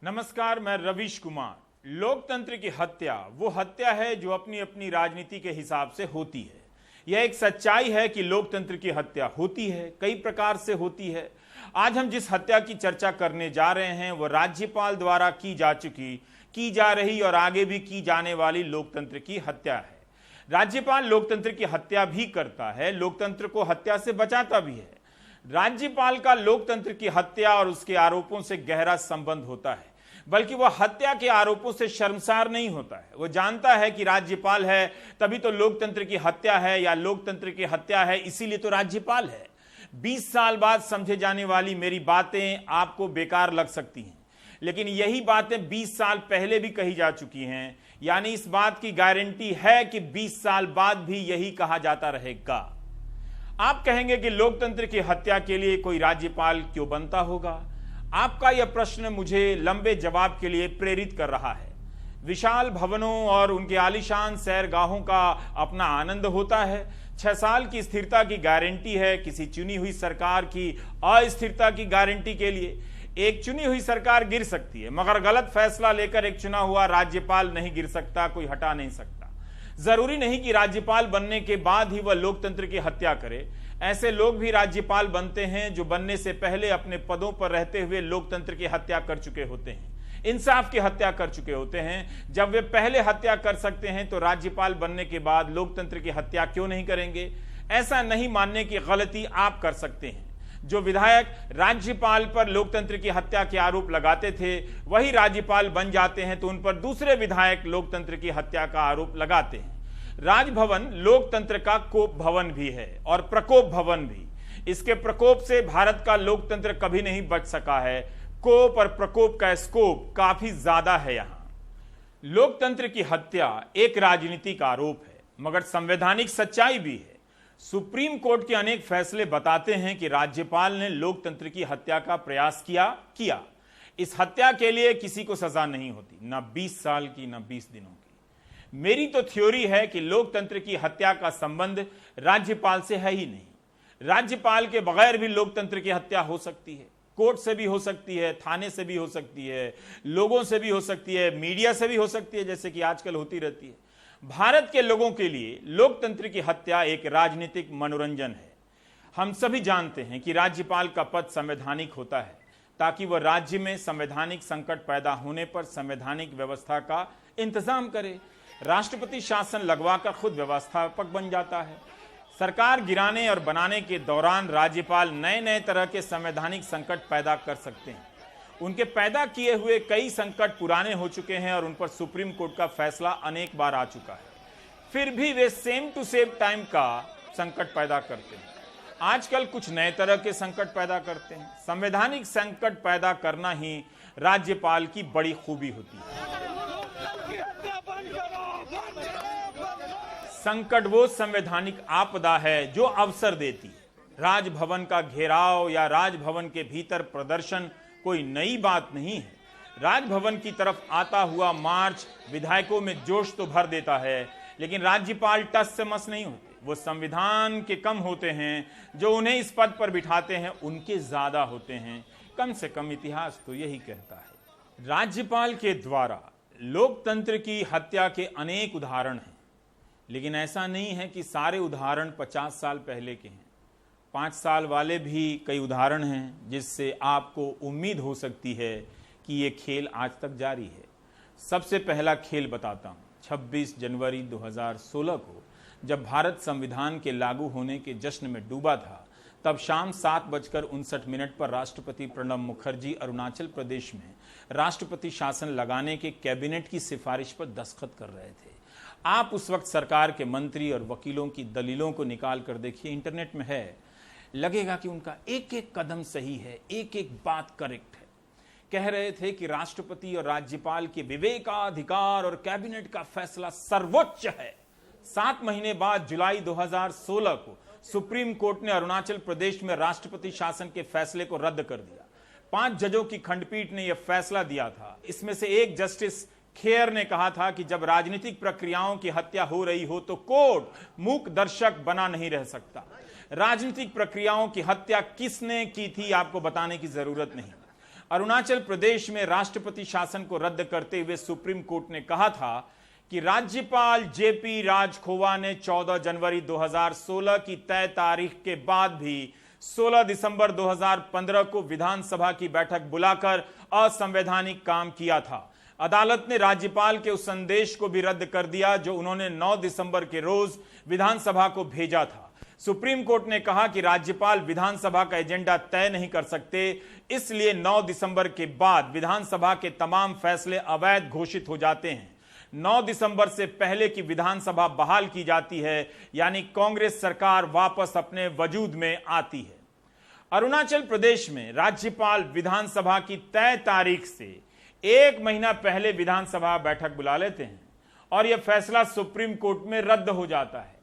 नमस्कार, मैं रवीश कुमार। लोकतंत्र की हत्या वो हत्या है जो अपनी अपनी राजनीति के हिसाब से होती है। यह एक सच्चाई है कि लोकतंत्र की हत्या होती है, कई प्रकार से होती है। आज हम जिस हत्या की चर्चा करने जा रहे हैं वो राज्यपाल द्वारा की जा चुकी, की जा रही और आगे भी की जाने वाली लोकतंत्र की हत्या है। राज्यपाल लोकतंत्र की हत्या भी करता है, लोकतंत्र को हत्या से बचाता भी है। राज्यपाल का लोकतंत्र की हत्या और उसके आरोपों से गहरा संबंध होता है, बल्कि वह हत्या के आरोपों से शर्मसार नहीं होता है। वह जानता है कि राज्यपाल है तभी तो लोकतंत्र की हत्या है, या लोकतंत्र की हत्या है इसीलिए तो राज्यपाल है। 20 साल बाद समझे जाने वाली मेरी बातें आपको बेकार लग सकती हैं, लेकिन यही बातें 20 साल पहले भी कही जा चुकी हैं। यानी इस बात की गारंटी है कि 20 साल बाद भी यही कहा जाता रहेगा। आप कहेंगे कि लोकतंत्र की हत्या के लिए कोई राज्यपाल क्यों बनता होगा? आपका यह प्रश्न मुझे लंबे जवाब के लिए प्रेरित कर रहा है। विशाल भवनों और उनके आलीशान सैरगाहों का अपना आनंद होता है। 6 साल की स्थिरता की गारंटी है। किसी चुनी हुई सरकार की अस्थिरता की गारंटी के लिए एक चुनी हुई सरकार गिर सकती है, मगर गलत फैसला लेकर एक चुना हुआ राज्यपाल नहीं गिर सकता, कोई हटा नहीं सकता। जरूरी नहीं कि राज्यपाल बनने के बाद ही वह लोकतंत्र की हत्या करे। ऐसे लोग भी राज्यपाल बनते हैं जो बनने से पहले अपने पदों पर रहते हुए लोकतंत्र की हत्या कर चुके होते हैं, इंसाफ की हत्या कर चुके होते हैं। जब वे पहले हत्या कर सकते हैं तो राज्यपाल बनने के बाद लोकतंत्र की हत्या क्यों नहीं करेंगे? ऐसा नहीं मानने की गलती आप कर सकते हैं। जो विधायक राज्यपाल पर लोकतंत्र की हत्या के आरोप लगाते थे वही राज्यपाल बन जाते हैं तो उन पर दूसरे विधायक लोकतंत्र की हत्या का आरोप लगाते हैं। राजभवन लोकतंत्र का कोप भवन भी है और प्रकोप भवन भी। इसके प्रकोप से भारत का लोकतंत्र कभी नहीं बच सका है। कोप और प्रकोप का स्कोप काफी ज्यादा है। यहां लोकतंत्र की हत्या एक राजनीतिक आरोप है, मगर संवैधानिक सच्चाई भी है। सुप्रीम कोर्ट के अनेक फैसले बताते हैं कि राज्यपाल ने लोकतंत्र की हत्या का प्रयास किया। इस हत्या के लिए किसी को सजा नहीं होती, ना 20 साल की ना 20 दिनों की। मेरी तो थ्योरी है कि लोकतंत्र की हत्या का संबंध राज्यपाल से है ही नहीं। राज्यपाल के बगैर भी लोकतंत्र की हत्या हो सकती है। कोर्ट से भी हो सकती है, थाने से भी हो सकती है, लोगों से भी हो सकती है, मीडिया से भी हो सकती है, जैसे कि आजकल होती रहती है। भारत के लोगों के लिए लोकतंत्र की हत्या एक राजनीतिक मनोरंजन है। हम सभी जानते हैं कि राज्यपाल का पद संवैधानिक होता है ताकि वह राज्य में संवैधानिक संकट पैदा होने पर संवैधानिक व्यवस्था का इंतजाम करे। राष्ट्रपति शासन लगवाकर खुद व्यवस्थापक बन जाता है। सरकार गिराने और बनाने के दौरान राज्यपाल नए नए तरह के संवैधानिक संकट पैदा कर सकते हैं। उनके पैदा किए हुए कई संकट पुराने हो चुके हैं और उन पर सुप्रीम कोर्ट का फैसला अनेक बार आ चुका है। फिर भी वे सेम टू सेम टाइम का संकट पैदा करते हैं। आजकल कुछ नए तरह के संकट पैदा करते हैं। संवैधानिक संकट पैदा करना ही राज्यपाल की बड़ी खूबी होती है। संकट वो संवैधानिक आपदा है जो अवसर देती है। राजभवन का घेराव या राजभवन के भीतर प्रदर्शन कोई नई बात नहीं है। राजभवन की तरफ आता हुआ मार्च विधायकों में जोश तो भर देता है, लेकिन राज्यपाल टस से मस नहीं होते। वो संविधान के कम होते हैं, जो उन्हें इस पद पर बिठाते हैं उनके ज्यादा होते हैं। कम से कम इतिहास तो यही कहता है। राज्यपाल के द्वारा लोकतंत्र की हत्या के अनेक उदाहरण हैं, लेकिन ऐसा नहीं है कि सारे उदाहरण 50 साल पहले के हैं। 5 साल वाले भी कई उदाहरण हैं जिससे आपको उम्मीद हो सकती है कि ये खेल आज तक जारी है। सबसे पहला खेल बताता हूँ। 26 जनवरी 2016 को जब भारत संविधान के लागू होने के जश्न में डूबा था, तब शाम 7:59 पर राष्ट्रपति प्रणब मुखर्जी अरुणाचल प्रदेश में राष्ट्रपति शासन लगाने के कैबिनेट की सिफारिश पर दस्तखत कर रहे थे। आप उस वक्त सरकार के मंत्री और वकीलों की दलीलों को निकाल कर देखिए, इंटरनेट में है। लगेगा कि उनका एक एक कदम सही है, एक एक बात करेक्ट है। कह रहे थे कि राष्ट्रपति और राज्यपाल के विवेकाधिकार और कैबिनेट का फैसला सर्वोच्च है। 7 महीने बाद जुलाई 2016 को सुप्रीम कोर्ट ने अरुणाचल प्रदेश में राष्ट्रपति शासन के फैसले को रद्द कर दिया। 5 जजों की खंडपीठ ने यह फैसला दिया था। इसमें से एक जस्टिस खेर ने कहा था कि जब राजनीतिक प्रक्रियाओं की हत्या हो रही हो तो कोर्ट मूक दर्शक बना नहीं रह सकता। राजनीतिक प्रक्रियाओं की हत्या किसने की थी आपको बताने की जरूरत नहीं। अरुणाचल प्रदेश में राष्ट्रपति शासन को रद्द करते हुए सुप्रीम कोर्ट ने कहा था कि राज्यपाल जेपी राजखोवा ने 14 जनवरी 2016 की तय तारीख के बाद भी 16 दिसंबर 2015 को विधानसभा की बैठक बुलाकर असंवैधानिक काम किया था। अदालत ने राज्यपाल के उस संदेश को भी रद्द कर दिया जो उन्होंने 9 दिसंबर के रोज विधानसभा को भेजा था। सुप्रीम कोर्ट ने कहा कि राज्यपाल विधानसभा का एजेंडा तय नहीं कर सकते, इसलिए 9 दिसंबर के बाद विधानसभा के तमाम फैसले अवैध घोषित हो जाते हैं। 9 दिसंबर से पहले की विधानसभा बहाल की जाती है, यानी कांग्रेस सरकार वापस अपने वजूद में आती है। अरुणाचल प्रदेश में राज्यपाल विधानसभा की तय तारीख से 1 महीना पहले विधानसभा बैठक बुला लेते हैं और यह फैसला सुप्रीम कोर्ट में रद्द हो जाता है।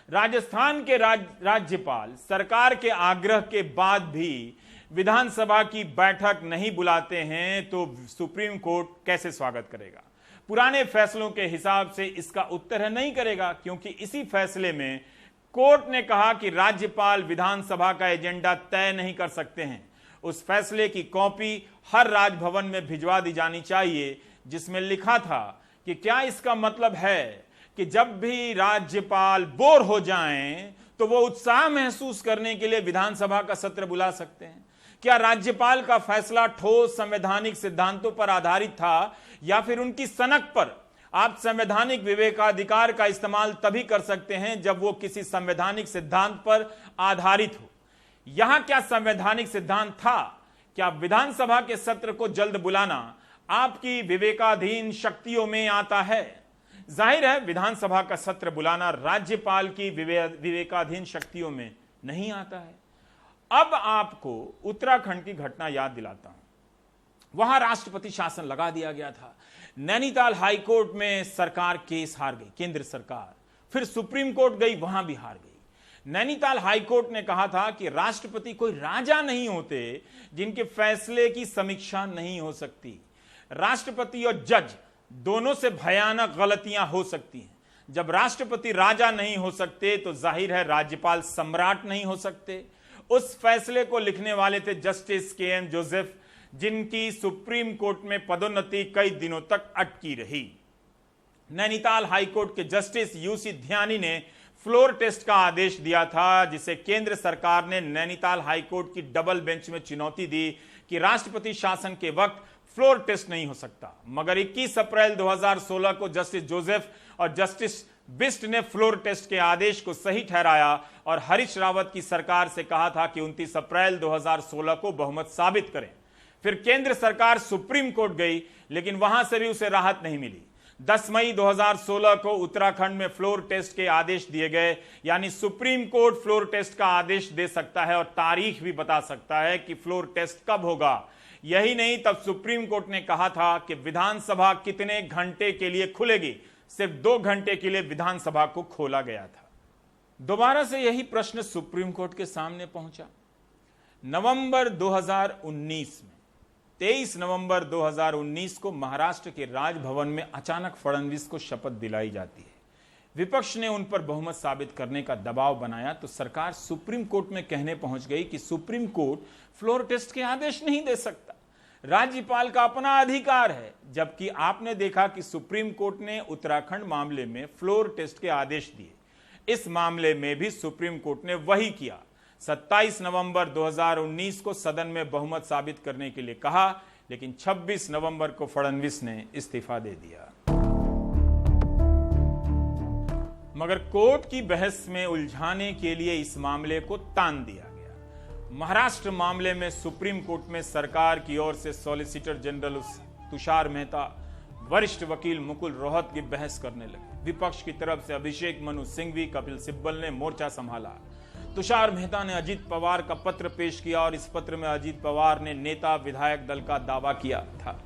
राजस्थान के राज्यपाल सरकार के आग्रह के बाद भी विधानसभा की बैठक नहीं बुलाते हैं तो सुप्रीम कोर्ट कैसे स्वागत करेगा? पुराने फैसलों के हिसाब से इसका उत्तर है नहीं करेगा, क्योंकि इसी फैसले में कोर्ट ने कहा कि राज्यपाल विधानसभा का एजेंडा तय नहीं कर सकते हैं। उस फैसले की कॉपी हर राजभवन में भिजवा दी जानी चाहिए, जिसमें लिखा था कि क्या इसका मतलब है कि जब भी राज्यपाल बोर हो जाएं तो वो उत्साह महसूस करने के लिए विधानसभा का सत्र बुला सकते हैं? क्या राज्यपाल का फैसला ठोस संवैधानिक सिद्धांतों पर आधारित था या फिर उनकी सनक पर? आप संवैधानिक विवेकाधिकार का इस्तेमाल तभी कर सकते हैं जब वो किसी संवैधानिक सिद्धांत पर आधारित हो। यहां क्या संवैधानिक सिद्धांत था? क्या विधानसभा के सत्र को जल्द बुलाना आपकी विवेकाधीन शक्तियों में आता है? जाहिर है विधानसभा का सत्र बुलाना राज्यपाल की विवेकाधीन शक्तियों में नहीं आता है। अब आपको उत्तराखंड की घटना याद दिलाता हूं। वहां राष्ट्रपति शासन लगा दिया गया था। नैनीताल हाईकोर्ट में सरकार केस हार गई, केंद्र सरकार। फिर सुप्रीम कोर्ट गई, वहां भी हार गई। नैनीताल हाईकोर्ट ने कहा था कि राष्ट्रपति कोई राजा नहीं होते जिनके फैसले की समीक्षा नहीं हो सकती। राष्ट्रपति और जज दोनों से भयानक गलतियां हो सकती हैं। जब राष्ट्रपति राजा नहीं हो सकते तो जाहिर है राज्यपाल सम्राट नहीं हो सकते। उस फैसले को लिखने वाले थे जस्टिस के.एम. जोसेफ, जिनकी सुप्रीम कोर्ट में पदोन्नति कई दिनों तक अटकी रही। नैनीताल हाईकोर्ट के जस्टिस यूसी ध्यानी ने फ्लोर टेस्ट का आदेश दिया था, जिसे केंद्र सरकार ने नैनीताल हाईकोर्ट की डबल बेंच में चुनौती दी कि राष्ट्रपति शासन के वक्त फ्लोर टेस्ट नहीं हो सकता। मगर 21 अप्रैल 2016 को जस्टिस जोसेफ और जस्टिस बिस्ट ने फ्लोर टेस्ट के आदेश को सही ठहराया और हरीश रावत की सरकार से कहा था कि 29 अप्रैल 2016 को बहुमत साबित करें। फिर केंद्र सरकार सुप्रीम कोर्ट गई, लेकिन वहां से भी उसे राहत नहीं मिली। 10 मई 2016 को उत्तराखंड में फ्लोर टेस्ट के आदेश दिए गए, यानी सुप्रीम कोर्ट फ्लोर टेस्ट का आदेश दे सकता है और तारीख भी बता सकता है कि फ्लोर टेस्ट कब होगा। यही नहीं, तब सुप्रीम कोर्ट ने कहा था कि विधानसभा कितने घंटे के लिए खुलेगी। सिर्फ 2 घंटे के लिए विधानसभा को खोला गया था। दोबारा से यही प्रश्न सुप्रीम कोर्ट के सामने पहुंचा। नवंबर 2019 में 23 नवंबर 2019 को महाराष्ट्र के राजभवन में अचानक फडणवीस को शपथ दिलाई जाती है। विपक्ष ने उन पर बहुमत साबित करने का दबाव बनाया तो सरकार सुप्रीम कोर्ट में कहने पहुंच गई कि सुप्रीम कोर्ट फ्लोर टेस्ट के आदेश नहीं दे सकता, राज्यपाल का अपना अधिकार है। जबकि आपने देखा कि सुप्रीम कोर्ट ने उत्तराखंड मामले में फ्लोर टेस्ट के आदेश दिए। इस मामले में भी सुप्रीम कोर्ट ने वही किया। 27 नवंबर 2019 को सदन में बहुमत साबित करने के लिए कहा, लेकिन 26 नवंबर को फडणवीस ने इस्तीफा दे दिया। मगर कोर्ट की बहस में उलझाने के लिए इस मामले को तान दिया गया। महाराष्ट्र मामले में सुप्रीम कोर्ट में सरकार की ओर से सॉलिसिटर जनरल तुषार मेहता, वरिष्ठ वकील मुकुल रोहतगी बहस करने लगे। विपक्ष की तरफ से अभिषेक मनु सिंघवी, कपिल सिब्बल ने मोर्चा संभाला। तुषार मेहता ने अजीत पवार का पत्र पेश किया और इस पत्र में अजीत पवार ने नेता विधायक दल का दावा किया था।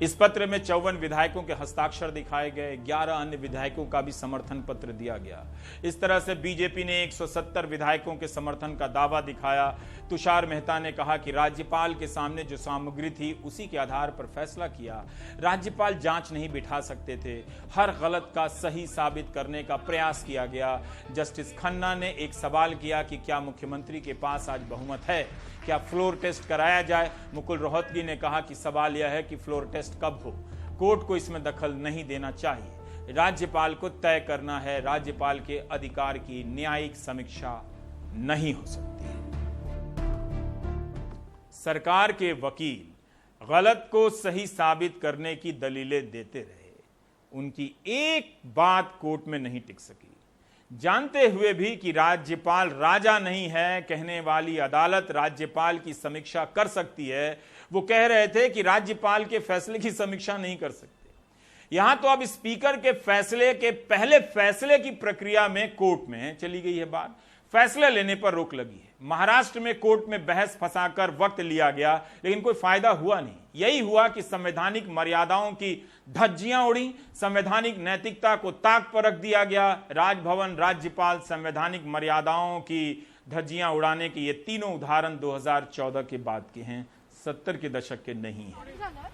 इस पत्र में 54 विधायकों के हस्ताक्षर दिखाए गए, 11 अन्य विधायकों का भी समर्थन पत्र दिया गया। इस तरह से बीजेपी ने 170 विधायकों के समर्थन का दावा दिखाया। तुषार मेहता ने कहा कि राज्यपाल के सामने जो सामग्री थी उसी के आधार पर फैसला किया। राज्यपाल जांच नहीं बिठा सकते थे, हर गलत का सही साबित करने का प्रयास किया गया। जस्टिस खन्ना ने एक सवाल किया कि क्या मुख्यमंत्री के पास आज बहुमत है? क्या फ्लोर टेस्ट कराया जाए? मुकुल रोहतगी ने कहा कि सवाल यह है कि फ्लोर टेस्ट कब हो, कोर्ट को इसमें दखल नहीं देना चाहिए, राज्यपाल को तय करना है, राज्यपाल के अधिकार की न्यायिक समीक्षा नहीं हो सकती है। सरकार के वकील गलत को सही साबित करने की दलीलें देते रहे, उनकी एक बात कोर्ट में नहीं टिक सकी। जानते हुए भी कि राज्यपाल राजा नहीं है कहने वाली अदालत राज्यपाल की समीक्षा कर सकती है, वो कह रहे थे कि राज्यपाल के फैसले की समीक्षा नहीं कर सकते। यहां तो अब स्पीकर के फैसले के पहले फैसले की प्रक्रिया में कोर्ट में चली गई है बात, फैसला लेने पर रोक लगी है। महाराष्ट्र में कोर्ट में बहस फंसाकर वक्त लिया गया, लेकिन कोई फायदा हुआ नहीं। यही हुआ कि संवैधानिक मर्यादाओं की धज्जियां उड़ी, संवैधानिक नैतिकता को ताक पर रख दिया गया। राजभवन, राज्यपाल, संवैधानिक मर्यादाओं की धज्जियां उड़ाने के ये तीनों उदाहरण 2014 के बाद के हैं, 70 के दशक के नहीं हैं।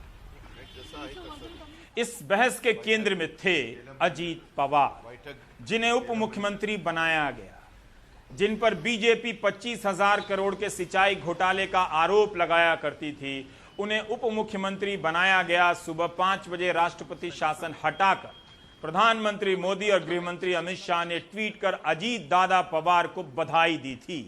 इस बहस के केंद्र में थे अजीत पवार, जिन्हें उप मुख्यमंत्री बनाया गया, जिन पर बीजेपी 25,000 करोड़ के सिंचाई घोटाले का आरोप लगाया करती थी। उन्हें उप मुख्यमंत्री बनाया गया। सुबह 5 बजे राष्ट्रपति शासन हटाकर प्रधानमंत्री मोदी और गृहमंत्री अमित शाह ने ट्वीट कर अजीत दादा पवार को बधाई दी थी।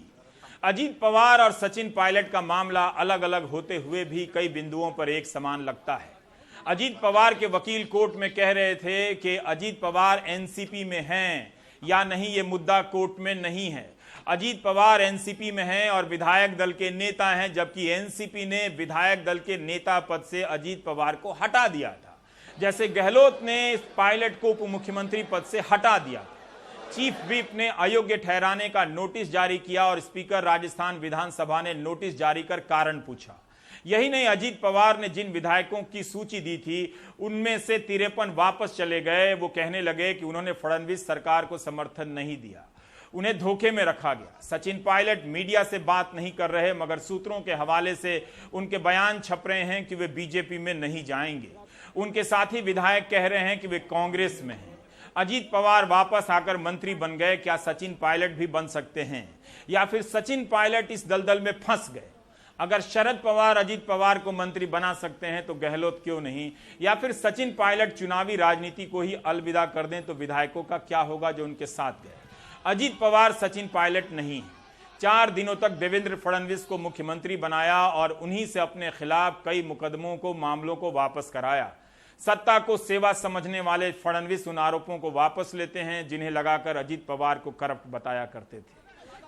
अजीत पवार और सचिन पायलट का मामला अलग अलग होते हुए भी कई बिंदुओं पर एक समान लगता है। अजीत पवार के वकील कोर्ट में कह रहे थे कि अजीत पवार एनसीपी में हैं या नहीं, ये मुद्दा कोर्ट में नहीं है। अजीत पवार एनसीपी में हैं और विधायक दल के नेता हैं, जबकि एनसीपी ने विधायक दल के नेता पद से अजीत पवार को हटा दिया था, जैसे गहलोत ने पायलट को उप मुख्यमंत्री पद से हटा दिया था। चीफ व्हिप ने अयोग्य ठहराने का नोटिस जारी किया और स्पीकर राजस्थान विधानसभा ने नोटिस जारी कर कारण पूछा। यही नहीं, अजीत पवार ने जिन विधायकों की सूची दी थी उनमें से 53 वापस चले गए। वो कहने लगे कि उन्होंने फडणवीस सरकार को समर्थन नहीं दिया, उन्हें धोखे में रखा गया। सचिन पायलट मीडिया से बात नहीं कर रहे, मगर सूत्रों के हवाले से उनके बयान छप रहे हैं कि वे बीजेपी में नहीं जाएंगे। उनके साथी विधायक कह रहे हैं कि वे कांग्रेस में हैं। अजीत पवार वापस आकर मंत्री बन गए, क्या सचिन पायलट भी बन सकते हैं? या फिर सचिन पायलट इस दलदल में फंस गए? अगर शरद पवार अजीत पवार को मंत्री बना सकते हैं तो गहलोत क्यों नहीं? या फिर सचिन पायलट चुनावी राजनीति को ही अलविदा कर दें तो विधायकों का क्या होगा जो उनके साथ गए? अजीत पवार सचिन पायलट नहीं है। 4 दिनों तक देवेंद्र फडणवीस को मुख्यमंत्री बनाया और उन्हीं से अपने खिलाफ कई मुकदमों को, मामलों को वापस कराया। सत्ता को सेवा समझने वाले फडणवीस उन आरोपों को वापस लेते हैं जिन्हें लगाकर अजीत पवार को करप्ट बताया करते थे।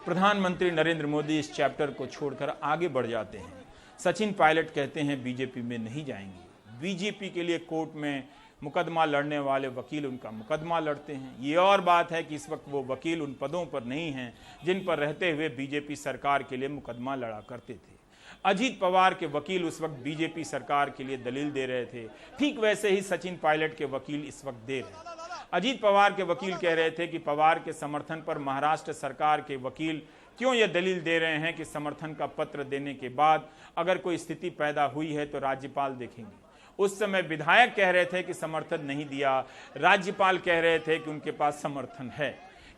प्रधानमंत्री नरेंद्र मोदी इस चैप्टर को छोड़कर आगे बढ़ जाते हैं। सचिन पायलट कहते हैं बीजेपी में नहीं जाएंगे। बीजेपी के लिए कोर्ट में मुकदमा लड़ने वाले वकील उनका मुकदमा लड़ते हैं। ये और बात है कि इस वक्त वो वकील उन पदों पर नहीं हैं जिन पर रहते हुए बीजेपी सरकार के लिए मुकदमा लड़ा करते थे। अजीत पवार के वकील उस वक्त बीजेपी सरकार के लिए दलील दे रहे थे, ठीक वैसे ही सचिन पायलट के वकील इस वक्त दे रहे हैं। अजीत पवार के वकील कह रहे थे कि पवार के समर्थन पर महाराष्ट्र सरकार के वकील क्यों यह दलील दे रहे हैं कि समर्थन का पत्र देने के बाद अगर कोई स्थिति पैदा हुई है तो राज्यपाल देखेंगे। उस समय विधायक कह रहे थे कि समर्थन नहीं दिया, राज्यपाल कह रहे थे कि उनके पास समर्थन है।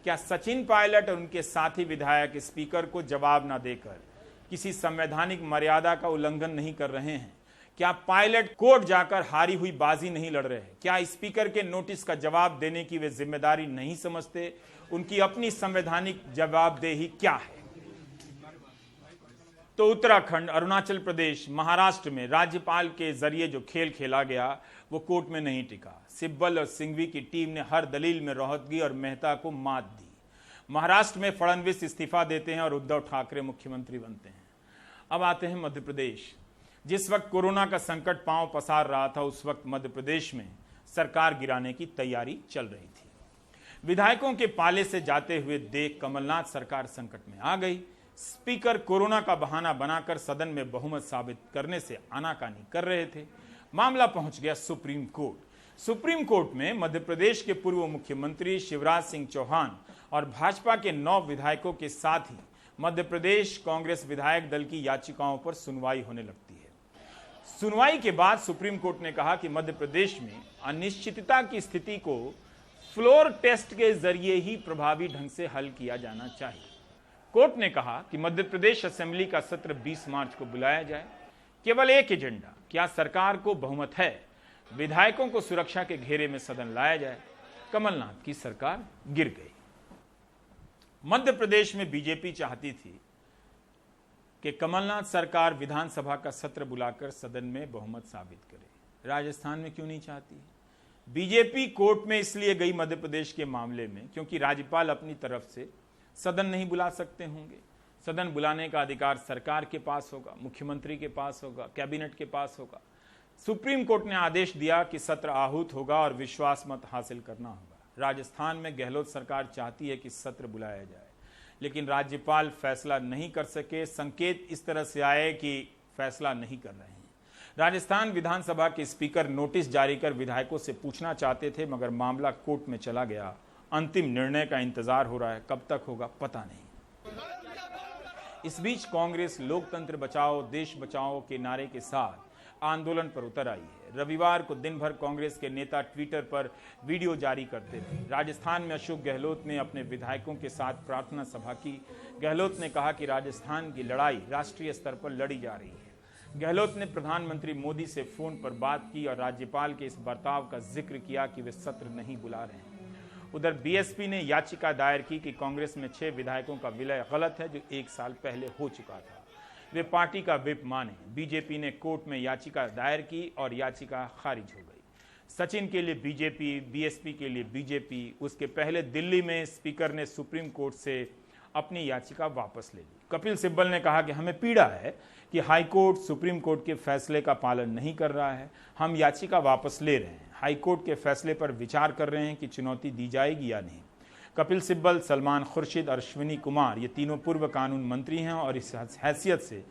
क्या सचिन पायलट और उनके साथी विधायक स्पीकर को जवाब न देकर किसी संवैधानिक मर्यादा का उल्लंघन नहीं कर रहे हैं? क्या पायलट कोर्ट जाकर हारी हुई बाजी नहीं लड़ रहे? क्या स्पीकर के नोटिस का जवाब देने की वे जिम्मेदारी नहीं समझते? उनकी अपनी संवैधानिक जवाबदेही क्या है? तो उत्तराखंड, अरुणाचल प्रदेश, महाराष्ट्र में राज्यपाल के जरिए जो खेल खेला गया वो कोर्ट में नहीं टिका। सिब्बल और सिंघवी की टीम ने हर दलील में रोहतगी और मेहता को मात दी। महाराष्ट्र में फडणवीस इस्तीफा देते हैं और उद्धव ठाकरे मुख्यमंत्री बनते हैं। अब आते हैं मध्य प्रदेश। जिस वक्त कोरोना का संकट पांव पसार रहा था उस वक्त मध्य प्रदेश में सरकार गिराने की तैयारी चल रही थी। विधायकों के पाले से जाते हुए देख कमलनाथ सरकार संकट में आ गई। स्पीकर कोरोना का बहाना बनाकर सदन में बहुमत साबित करने से आनाकानी कर रहे थे। मामला पहुंच गया सुप्रीम कोर्ट। सुप्रीम कोर्ट में मध्य प्रदेश के पूर्व मुख्यमंत्री शिवराज सिंह चौहान और भाजपा के 9 विधायकों के साथ ही मध्य प्रदेश कांग्रेस विधायक दल की याचिकाओं पर सुनवाई होने लगती है। सुनवाई के बाद सुप्रीम कोर्ट ने कहा कि मध्य प्रदेश में अनिश्चितता की स्थिति को फ्लोर टेस्ट के जरिए ही प्रभावी ढंग से हल किया जाना चाहिए। कोर्ट ने कहा कि मध्य प्रदेश असेंबली का सत्र 20 मार्च को बुलाया जाए। केवल एक एजेंडा, क्या सरकार को बहुमत है, विधायकों को सुरक्षा के घेरे में सदन लाया जाए। कमलनाथ की सरकार गिर गई। मध्य प्रदेश में बीजेपी चाहती थी कि कमलनाथ सरकार विधानसभा का सत्र बुलाकर सदन में बहुमत साबित करे। राजस्थान में क्यों नहीं चाहती? बीजेपी कोर्ट में इसलिए गई मध्य प्रदेश के मामले में क्योंकि राज्यपाल अपनी तरफ से सदन नहीं बुला सकते होंगे। सदन बुलाने का अधिकार सरकार के पास होगा, मुख्यमंत्री के पास होगा, कैबिनेट के पास होगा। सुप्रीम कोर्ट ने आदेश दिया कि सत्र आहूत होगा और विश्वास मत हासिल करना होगा। राजस्थान में गहलोत सरकार चाहती है कि सत्र बुलाया जाए, लेकिन राज्यपाल फैसला नहीं कर सके। संकेत इस तरह से आए कि फैसला नहीं कर रहे हैं। राजस्थान विधानसभा के स्पीकर नोटिस जारी कर विधायकों से पूछना चाहते थे, मगर मामला कोर्ट में चला गया। अंतिम निर्णय का इंतजार हो रहा है, कब तक होगा पता नहीं। इस बीच कांग्रेस लोकतंत्र बचाओ देश बचाओ के नारे के साथ आंदोलन पर उतर आई है। रविवार को दिन भर कांग्रेस के नेता ट्विटर पर वीडियो जारी करते थे। राजस्थान में अशोक गहलोत ने अपने विधायकों के साथ प्रार्थना सभा की। गहलोत ने कहा कि राजस्थान की लड़ाई राष्ट्रीय स्तर पर लड़ी जा रही है। गहलोत ने प्रधानमंत्री मोदी से फोन पर बात की और राज्यपाल के इस बर्ताव का जिक्र किया कि वे सत्र नहीं बुला रहे हैं। उधर बीएसपी ने याचिका दायर की कि कांग्रेस में 6 विधायकों का विलय गलत है, जो 1 साल पहले हो चुका था। वे पार्टी का व्हिप माने। बीजेपी ने कोर्ट में याचिका दायर की और याचिका खारिज हो गई। सचिन के लिए बीजेपी, बीएसपी के लिए बीजेपी। उसके पहले दिल्ली में स्पीकर ने सुप्रीम कोर्ट से अपनी याचिका वापस ले ली। कपिल सिब्बल ने कहा कि हमें पीड़ा है कि हाईकोर्ट सुप्रीम कोर्ट के फैसले का पालन नहीं कर रहा है। हम याचिका वापस ले रहे हैं। हाईकोर्ट के फैसले पर विचार कर रहे हैं कि चुनौती दी जाएगी या नहीं। कपिल सिब्बल, सलमान खुर्शीद और अश्विनी कुमार, ये तीनों पूर्व कानून मंत्री हैं और इस हैसियत से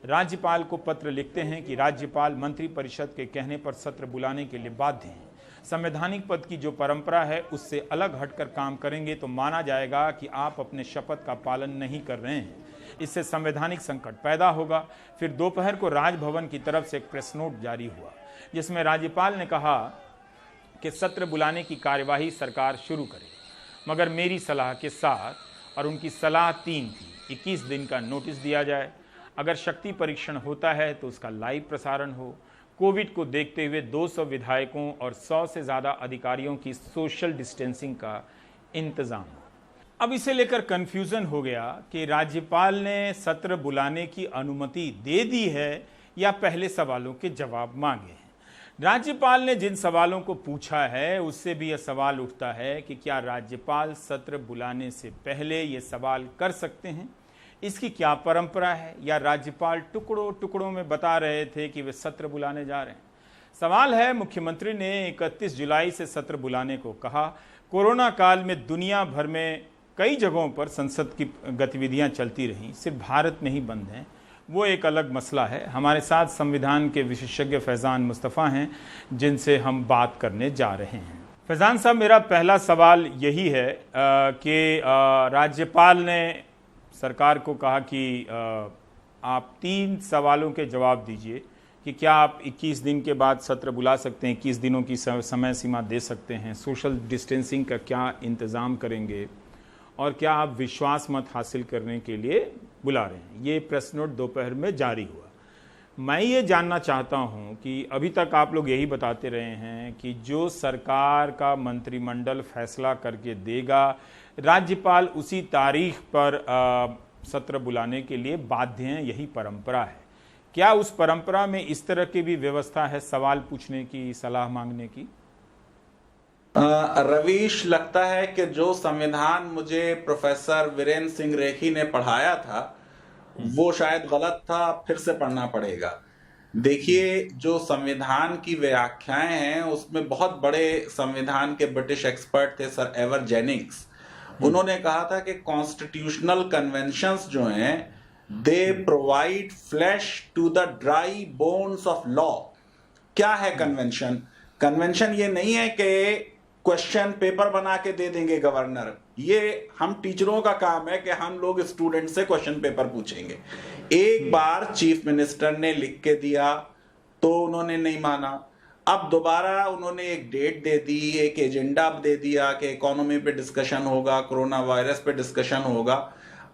राज्यपाल को पत्र लिखते हैं कि राज्यपाल मंत्रिपरिषद के कहने पर सत्र बुलाने के लिए बाध्य हैं। संवैधानिक पद की जो परंपरा है उससे अलग हटकर काम करेंगे तो माना जाएगा कि आप अपने शपथ का पालन नहीं कर रहे हैं। इससे संवैधानिक संकट पैदा होगा। फिर दोपहर को राजभवन की तरफ से एक प्रेस नोट जारी हुआ, जिसमें राज्यपाल ने कहा कि सत्र बुलाने की कार्यवाही सरकार शुरू करे, मगर मेरी सलाह के साथ, और उनकी सलाह 3 थी, 21 दिन का नोटिस दिया जाए। अगर शक्ति परीक्षण होता है तो उसका लाइव प्रसारण हो। कोविड को देखते हुए 200 विधायकों और 100 से ज़्यादा अधिकारियों की सोशल डिस्टेंसिंग का इंतजाम हो। अब इसे लेकर कन्फ्यूज़न हो गया कि राज्यपाल ने सत्र बुलाने की अनुमति दे दी है या पहले सवालों के जवाब मांगे हैं। राज्यपाल ने जिन सवालों को पूछा है उससे भी यह सवाल उठता है कि क्या राज्यपाल सत्र बुलाने से पहले ये सवाल कर सकते हैं? इसकी क्या परंपरा है, या राज्यपाल टुकड़ों टुकड़ों में बता रहे थे कि वे सत्र बुलाने जा रहे हैं? सवाल है, मुख्यमंत्री ने 31 जुलाई से सत्र बुलाने को कहा। कोरोना काल में दुनिया भर में कई जगहों पर संसद की गतिविधियां चलती रहीं, सिर्फ भारत में ही बंद हैं, वो एक अलग मसला है। हमारे साथ संविधान के विशेषज्ञ फैज़ान मुस्तफ़ा हैं, जिनसे हम बात करने जा रहे हैं। फैज़ान साहब, मेरा पहला सवाल यही है कि राज्यपाल ने सरकार को कहा कि आप 3 सवालों के जवाब दीजिए कि क्या आप 21 दिन के बाद सत्र बुला सकते हैं, 21 दिनों की समय सीमा दे सकते हैं, सोशल डिस्टेंसिंग का क्या इंतज़ाम करेंगे, और क्या आप विश्वास मत हासिल करने के लिए बुला रहे हैं। ये प्रेस नोट दोपहर में जारी हुआ। मैं ये जानना चाहता हूं कि अभी तक आप लोग यही बताते रहे हैं कि जो सरकार का मंत्रिमंडल फैसला करके देगा, राज्यपाल उसी तारीख पर सत्र बुलाने के लिए बाध्य हैं, यही परंपरा है। क्या उस परंपरा में इस तरह की भी व्यवस्था है, सवाल पूछने की, सलाह मांगने की? रवीश, लगता है कि जो संविधान मुझे प्रोफेसर वीरेंद्र सिंह रेखी ने पढ़ाया था वो शायद गलत था, फिर से पढ़ना पड़ेगा। देखिए, जो संविधान की व्याख्याएं हैं उसमें बहुत बड़े संविधान के ब्रिटिश एक्सपर्ट थे, सर एवर जेनिंग्स। उन्होंने कहा था कि कॉन्स्टिट्यूशनल कन्वेंशंस जो हैं they provide flesh to the dry bones of law. क्या है कन्वेंशन? कन्वेंशन ये नहीं है कि क्वेश्चन पेपर बना के दे देंगे गवर्नर। ये हम टीचरों का काम है कि हम लोग स्टूडेंट से क्वेश्चन पेपर पूछेंगे। एक बार चीफ मिनिस्टर ने लिख के दिया तो उन्होंने नहीं माना। अब दोबारा उन्होंने एक डेट दे दी, एक एजेंडा दे दिया कि इकोनॉमी पे डिस्कशन होगा, कोरोना वायरस पे डिस्कशन होगा।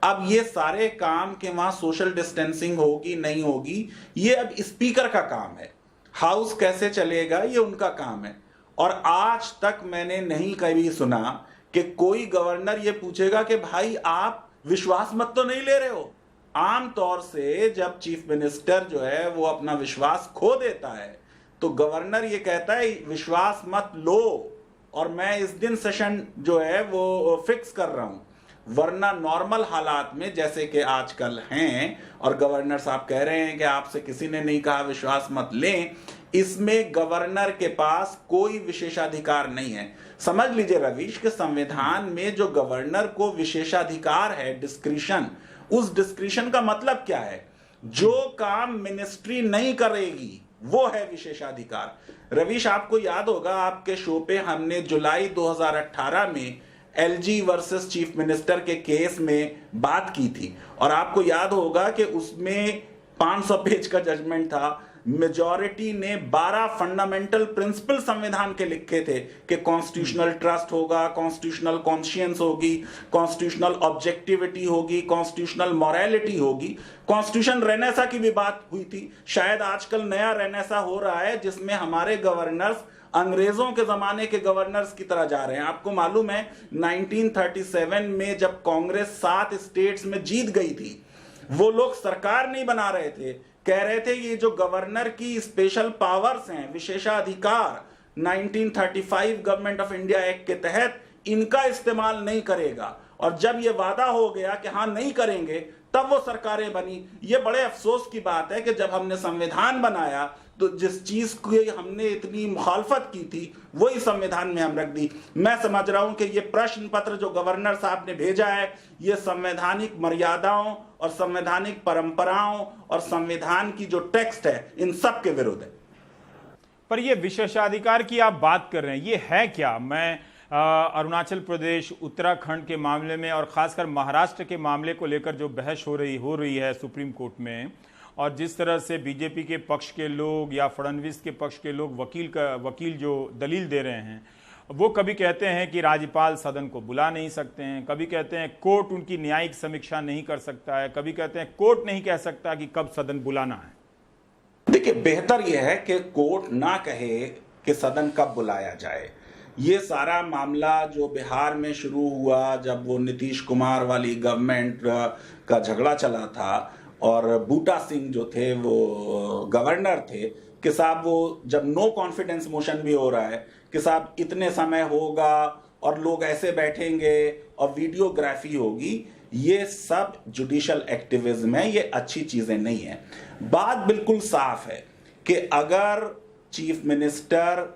अब ये सारे काम कि वहां सोशल डिस्टेंसिंग होगी नहीं होगी, ये अब स्पीकर का काम है। हाउस कैसे चलेगा ये उनका काम है। और आज तक मैंने नहीं कभी सुना कि कोई गवर्नर ये पूछेगा कि भाई आप विश्वास मत तो नहीं ले रहे हो। आमतौर से जब चीफ मिनिस्टर जो है वो अपना विश्वास खो देता है तो गवर्नर ये कहता है विश्वास मत लो और मैं इस दिन सेशन जो है वो फिक्स कर रहा हूं। वरना नॉर्मल हालात में जैसे कि आजकल हैं और गवर्नर साहब कह रहे हैं कि आपसे किसी ने नहीं कहा विश्वास मत लें, इसमें गवर्नर के पास कोई विशेषाधिकार नहीं है। समझ लीजिए रवीश के संविधान में जो गवर्नर को विशेषाधिकार है, डिस्क्रिशन, उस डिस्क्रिशन का मतलब क्या है? जो काम मिनिस्ट्री नहीं करेगी वो है विशेषाधिकार। रवीश आपको याद होगा आपके शो पे हमने जुलाई 2018 में एलजी वर्सेस चीफ मिनिस्टर के केस में बात की थी और आपको याद होगा कि उसमें 500 पेज का जजमेंट था। मेजॉरिटी ने 12 फंडामेंटल प्रिंसिपल संविधान के लिखे थे कि कॉन्स्टिट्यूशनल ट्रस्ट होगा, कॉन्स्टिट्यूशनल कॉन्शियंस होगी, कॉन्स्टिट्यूशनल ऑब्जेक्टिविटी होगी, कॉन्स्टिट्यूशनल मॉरलिटी होगी। कॉन्स्टिट्यूशन रेनेसा की भी बात हुई थी। शायद आजकल नया रेनेसा हो रहा है जिसमें हमारे गवर्नर्स अंग्रेजों के जमाने के गवर्नर्स की तरह जा रहे हैं। आपको मालूम है 1937 में जब कांग्रेस 7 स्टेट्स में जीत गई थी, वो लोग सरकार नहीं बना रहे थे, कह रहे थे ये जो गवर्नर की स्पेशल पावर्स हैं, विशेषाधिकार, 1935 गवर्नमेंट ऑफ इंडिया एक्ट के तहत इनका इस्तेमाल नहीं करेगा। और जब ये वादा हो गया कि हाँ नहीं करेंगे, तब वो सरकारें बनी। ये बड़े अफसोस की बात है कि जब हमने संविधान बनाया तो जिस चीज की हमने इतनी मुखालफत की थी वही संविधान में हम रख दी। मैं समझ रहा हूं कि ये प्रश्न पत्र जो गवर्नर साहब ने भेजा है ये संवैधानिक मर्यादाओं और संवैधानिक परंपराओं और संविधान की जो टेक्स्ट है इन सब के विरुद्ध है। पर ये विशेषाधिकार की आप बात कर रहे हैं, ये है क्या? मैं अरुणाचल प्रदेश, उत्तराखंड के मामले में और खासकर महाराष्ट्र के मामले को लेकर जो बहस हो रही है सुप्रीम कोर्ट में, और जिस तरह से बीजेपी के पक्ष के लोग या फडणवीस के पक्ष के लोग वकील जो दलील दे रहे हैं, वो कभी कहते हैं कि राज्यपाल सदन को बुला नहीं सकते हैं, कभी कहते हैं कोर्ट उनकी न्यायिक समीक्षा नहीं कर सकता है, कभी कहते हैं कोर्ट नहीं कह सकता कि कब सदन बुलाना है। देखिए, बेहतर यह है कि कोर्ट ना कहे कि सदन कब बुलाया जाए। ये सारा मामला जो बिहार में शुरू हुआ जब वो नीतीश कुमार वाली गवर्नमेंट का झगड़ा चला था और बूटा सिंह जो थे वो गवर्नर थे कि साहब वो जब नो कॉन्फिडेंस मोशन भी हो रहा है कि साहब इतने समय होगा और लोग ऐसे बैठेंगे और वीडियोग्राफी होगी, ये सब जुडिशियल एक्टिविज्म है, ये अच्छी चीजें नहीं है। बात बिल्कुल साफ है कि अगर चीफ मिनिस्टर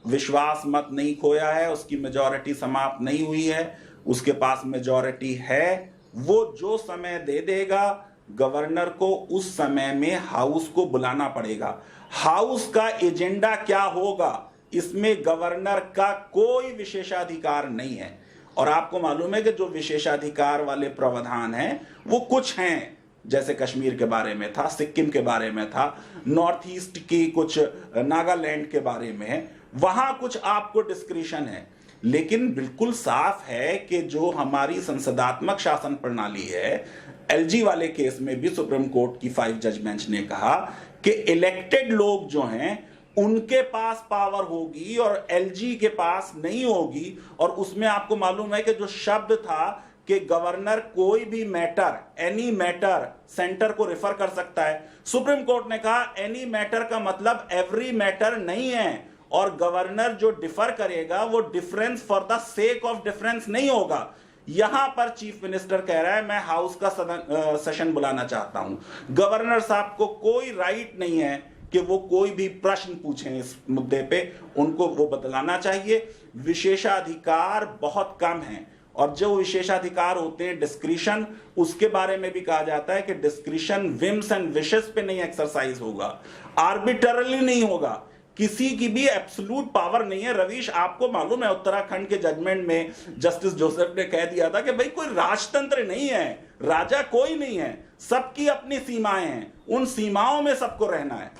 विश्वास मत नहीं खोया है, उसकी मेजॉरिटी समाप्त नहीं हुई है, उसके पास मेजॉरिटी है, वो जो समय दे देगा गवर्नर को उस समय में हाउस को बुलाना पड़ेगा। हाउस का एजेंडा क्या होगा इसमें गवर्नर का कोई विशेषाधिकार नहीं है। और आपको मालूम है कि जो विशेषाधिकार वाले प्रावधान हैं वो कुछ हैं, जैसे कश्मीर के बारे में था, सिक्किम के बारे में था, नॉर्थ ईस्ट की कुछ नागालैंड के बारे में है, वहां कुछ आपको डिस्क्रिशन है। लेकिन बिल्कुल साफ है कि जो हमारी संसदात्मक शासन प्रणाली है, एलजी वाले केस में भी सुप्रीम कोर्ट की 5 जज बेंच ने कहा कि इलेक्टेड लोग जो हैं उनके पास पावर होगी और एलजी के पास नहीं होगी। और उसमें आपको मालूम है कि जो शब्द था कि गवर्नर कोई भी मैटर, एनी मैटर सेंटर को रेफर कर सकता है, सुप्रीम कोर्ट ने कहा एनी मैटर का मतलब एवरी मैटर नहीं है, और गवर्नर जो डिफर करेगा वो difference for the sake of difference नहीं होगा। यहां पर चीफ मिनिस्टर कह रहा है मैं हाउस का सेशन बुलाना चाहता हूं। गवर्नर साहब को कोई राइट नहीं है कि वो कोई भी प्रश्न पूछें इस मुद्दे पे, उनको वो बदलाना चाहिए। विशेषाधिकार बहुत कम है और जो विशेषाधिकार होते हैं डिस्क्रिशन, उसके बारे में भी कहा जाता है कि डिस्क्रिशन विम्स एंड विशेस पे नहीं एक्सरसाइज होगा, आर्बिट्ररली नहीं होगा, किसी की भी एब्सोल्यूट पावर नहीं है। रवीश, आपको मालूम है उत्तराखंड के जजमेंट में जस्टिस जोसेफ ने कह दिया था कि भाई कोई राजतंत्र नहीं है, राजा कोई नहीं है, सबकी अपनी सीमाएं हैं, उन सीमाओं में सबको रहना है।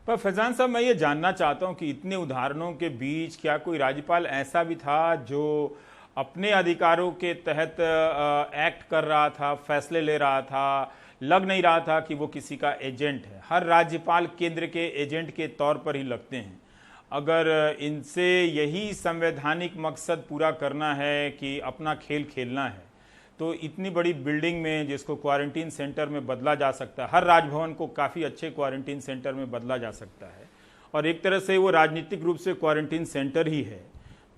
पर फैजान साहब, मैं ये जानना चाहता हूं कि इतने उदाहरणों के बीच क्या कोई राज्यपाल ऐसा भी था जो अपने अधिकारों के तहत एक्ट कर रहा था, फैसले ले रहा था, लग नहीं रहा था कि वो किसी का एजेंट है। हर राज्यपाल केंद्र के एजेंट के तौर पर ही लगते हैं। अगर इनसे यही संवैधानिक मकसद पूरा करना है कि अपना खेल खेलना है, तो इतनी बड़ी बिल्डिंग में जिसको क्वारंटीन सेंटर में बदला जा सकता है, हर राजभवन को काफ़ी अच्छे क्वारंटीन सेंटर में बदला जा सकता है, और एक तरह से वो राजनीतिक रूप से क्वारंटीन सेंटर ही है,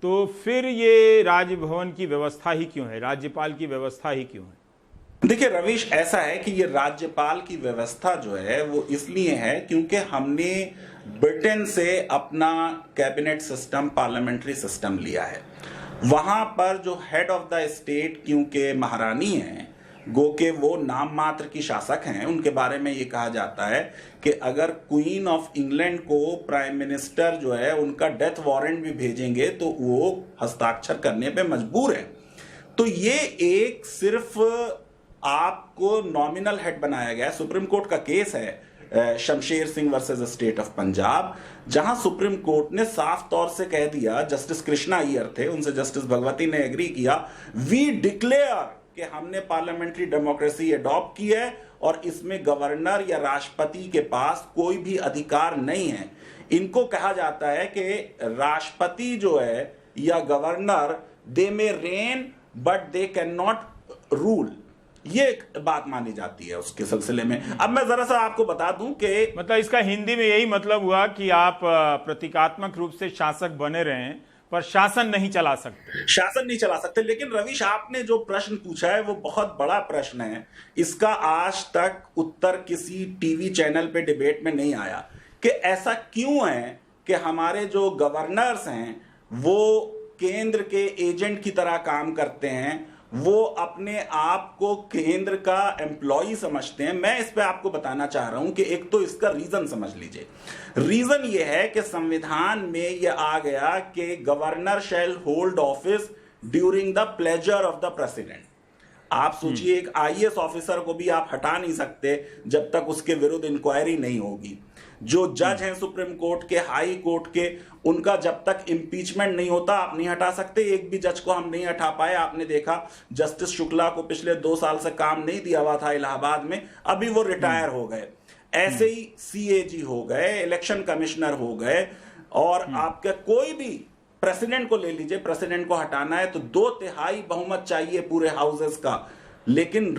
तो फिर ये राजभवन की व्यवस्था ही क्यों है, राज्यपाल की व्यवस्था ही क्यों है? देखिए रवीश, ऐसा है कि ये राज्यपाल की व्यवस्था जो है वो इसलिए है क्योंकि हमने ब्रिटेन से अपना कैबिनेट सिस्टम, पार्लियामेंट्री सिस्टम लिया है। वहां पर जो हेड ऑफ द स्टेट क्योंकि महारानी हैं, गो के वो नाम मात्र की शासक हैं, उनके बारे में ये कहा जाता है कि अगर क्वीन ऑफ इंग्लैंड को प्राइम मिनिस्टर जो है उनका डेथ वारंट भी भेजेंगे तो वो हस्ताक्षर करने पे मजबूर है। तो ये एक सिर्फ आपको नॉमिनल हेड बनाया गया। सुप्रीम कोर्ट का केस है Shamsher Singh versus state of Punjab, जहां सुप्रीम कोर्ट ने साफ तौर से कह दिया, जस्टिस कृष्णा अय्यर थे, उनसे जस्टिस भगवती ने एग्री किया, वी डिक्लेयर कि हमने पार्लियामेंट्री डेमोक्रेसी अडॉप्ट की है और इसमें गवर्नर या राष्ट्रपति के पास कोई भी अधिकार नहीं है। इनको कहा जाता है कि राष्ट्रपति जो है या governor, they may rain but they can not rule, ये बात मानी जाती है उसके सिलसिले में। अब मैं जरा सा आपको बता दूं कि मतलब इसका हिंदी में यही मतलब हुआ कि आप प्रतीकात्मक रूप से शासक बने रहे पर शासन नहीं चला सकते। शासन नहीं चला सकते। लेकिन रवीश, आपने जो प्रश्न पूछा है वो बहुत बड़ा प्रश्न है। इसका आज तक उत्तर किसी टीवी चैनल पे डिबेट में नहीं आया कि ऐसा क्यों है कि हमारे जो गवर्नर्स हैं वो केंद्र के एजेंट की तरह काम करते हैं, वो अपने आप को केंद्र का एम्प्लॉय समझते हैं। मैं इस पे आपको बताना चाह रहा हूं कि एक तो इसका रीजन समझ लीजिए। रीजन ये है कि संविधान में ये आ गया कि governor shall hold office during the pleasure of the president. आप सोचिए, एक आईएएस ऑफिसर को भी आप हटा नहीं सकते जब तक उसके विरुद्ध इंक्वायरी नहीं होगी। जो जज हैं सुप्रीम कोर्ट के, हाई कोर्ट के, उनका जब तक इंपीचमेंट नहीं होता आप नहीं हटा सकते। एक भी जज को हम नहीं हटा पाए। आपने देखा जस्टिस शुक्ला को पिछले 2 साल से काम नहीं दिया हुआ था इलाहाबाद में, अभी वो रिटायर हो गए। ऐसे ही सीएजी हो गए, इलेक्शन कमिश्नर हो गए, और आपका कोई भी प्रेसिडेंट को ले लीजिए, प्रेसिडेंट को हटाना है तो 2/3 बहुमत चाहिए पूरे हाउसेस का, लेकिन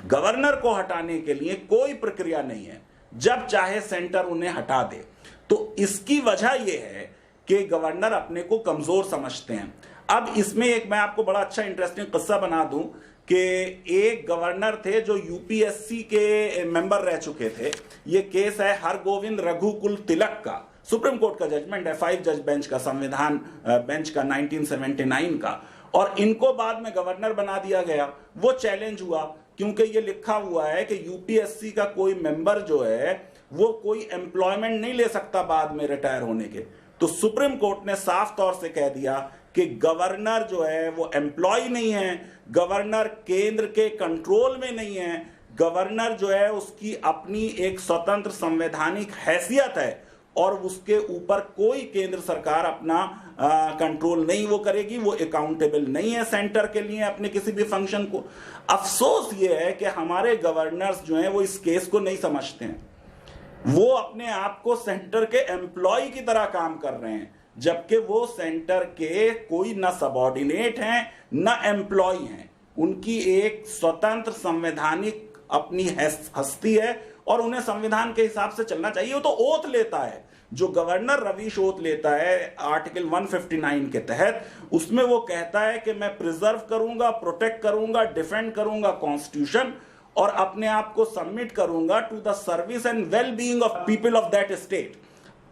गवर्नर को हटाने के लिए कोई प्रक्रिया नहीं है, जब चाहे सेंटर उन्हें हटा दे। तो इसकी वजह यह है कि गवर्नर अपने को कमजोर समझते हैं। अब इसमें एक मैं आपको बड़ा अच्छा इंटरेस्टिंग किस्सा बना दूं कि एक गवर्नर थे जो यूपीएससी के मेंबर रह चुके थे। यह केस है हरगोविंद रघुकुल तिलक का, सुप्रीम कोर्ट का जजमेंट है, 5 जज बेंच का, संविधान बेंच का 1979 का, और इनको बाद में गवर्नर बना दिया गया। वो चैलेंज हुआ क्योंकि ये लिखा हुआ है कि यूपीएससी का कोई मेंबर जो है वो कोई एम्प्लॉयमेंट नहीं ले सकता बाद में रिटायर होने के। तो सुप्रीम कोर्ट ने साफ तौर से कह दिया कि गवर्नर जो है वो एम्प्लॉय नहीं है, गवर्नर केंद्र के कंट्रोल में नहीं है, गवर्नर जो है उसकी अपनी एक स्वतंत्र संवैधानिक हैसियत है और उसके ऊपर कोई केंद्र सरकार अपना कंट्रोल नहीं वो करेगी, वो अकाउंटेबल नहीं है सेंटर के लिए अपने किसी भी फंक्शन को। अफसोस ये है कि हमारे गवर्नर्स जो हैं वो इस केस को नहीं समझते हैं। वो अपने आप को सेंटर के एम्प्लॉय की तरह काम कर रहे हैं, जबकि वो सेंटर के कोई ना सबॉर्डिनेट हैं ना एम्प्लॉय हैं। उनकी एक स्वतंत्र संवैधानिक अपनी हस्ती है और उन्हें संविधान के हिसाब से चलना चाहिए। वो तो ओथ लेता है, जो गवर्नर रवीश ओथ लेता है आर्टिकल 159 के तहत, उसमें वो कहता है कि मैं प्रिजर्व करूंगा, प्रोटेक्ट करूंगा, डिफेंड करूंगा कॉन्स्टिट्यूशन और अपने आप को सबमिट करूंगा to the service and well being of people of that state.